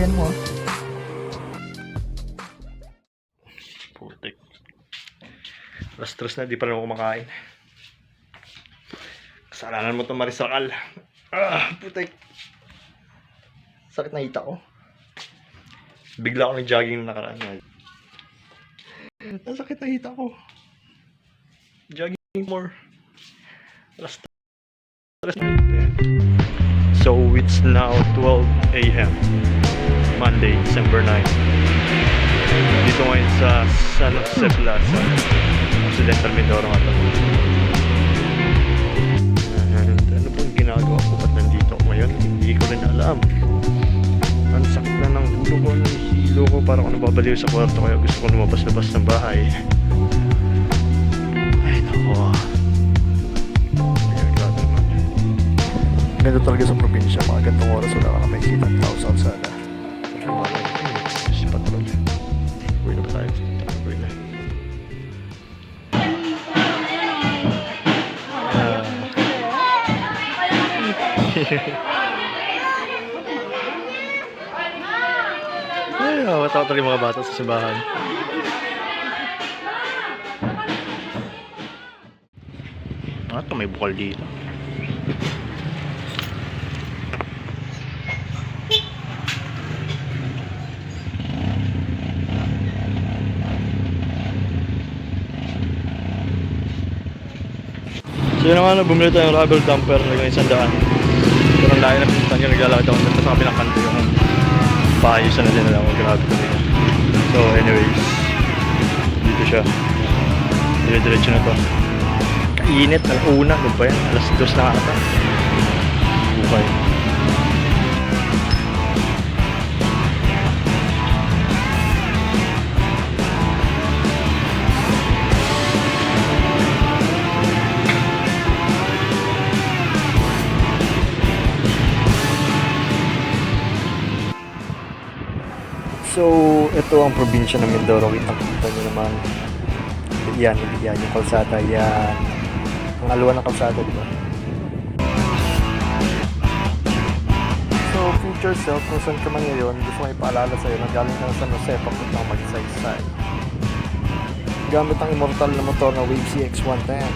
yan mo. Putik. Alas 3 na, di pa rin ako kumakain. Kasalanan mo itong Marisakal. Putik. Sakit na hita ko. Bigla ako nag-jogging na nakaraan. Ang sakit na hita ko. Jogging more. Alas 3 na. So it's now 12 a.m. Monday, December 9. Dito ngayon sa San Jose Plaza, Occidental Mindoro nga ito. And ano pong ginagawa ko ba't nandito ako ngayon? Hindi ko rin alam. Ang sakit na ng ulo ko, ng hilo ko, para ako nababaliw sa kwarto, kaya gusto ko lumabas-labas ng bahay. Ay nako. Ganda talaga sa probinsya, mga gantong oras wala ka na may kitang tao sa alsada. Pero mga si patrol. Uwi na ba tayo? Uwi na. Ay, matawa talaga yung mga bata sa simbahan. Ito may bukal dito. So yun naman, bumili tayo ng rubber dumper na yung 100. Pero ang layo na pinuntan yun, naglalakad ako dito sa kabilang kanto yung paayusan na din na lang ako, grabe ko rin. So anyways, dito siya. Dire-diretso na to. Kainit, una, ano ba yan? Alas 2 na ata. Bukay. So, ito ang probinsya ng Mindoro. Kita nyo naman. Yan yung kalsada. Yan. Ang aluan ng kalsada, di ba? So, future self, kung saan ka man ngayon, gusto ko ipaalala sa'yo na galing ka sa San Jose, papuntang Magsaysay. Gamit ang immortal na motor na Wave CX-110.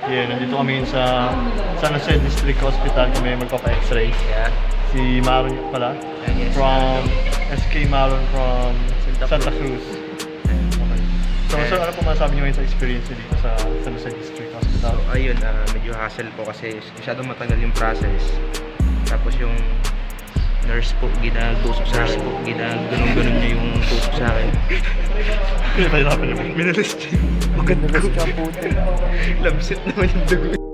Yeah, nandito kami sa San Jose District Hospital. Kami magpapa-x-ray. Yeah. Si Maron pala. From SK Maron from Santa Cruz. Okay. So ano po masasabi niyo ngayon sa experience dito sa San Jose District Hospital? So ayun, medyo hassle po kasi masyadong matagal yung process. Tapos yung nurse po ginagusok sa akin. Ganun-ganun niya yung tusok sa akin. Pinapahirapan niyo. Minalis niya. Maganda ka po. Labsit naman yung dugo.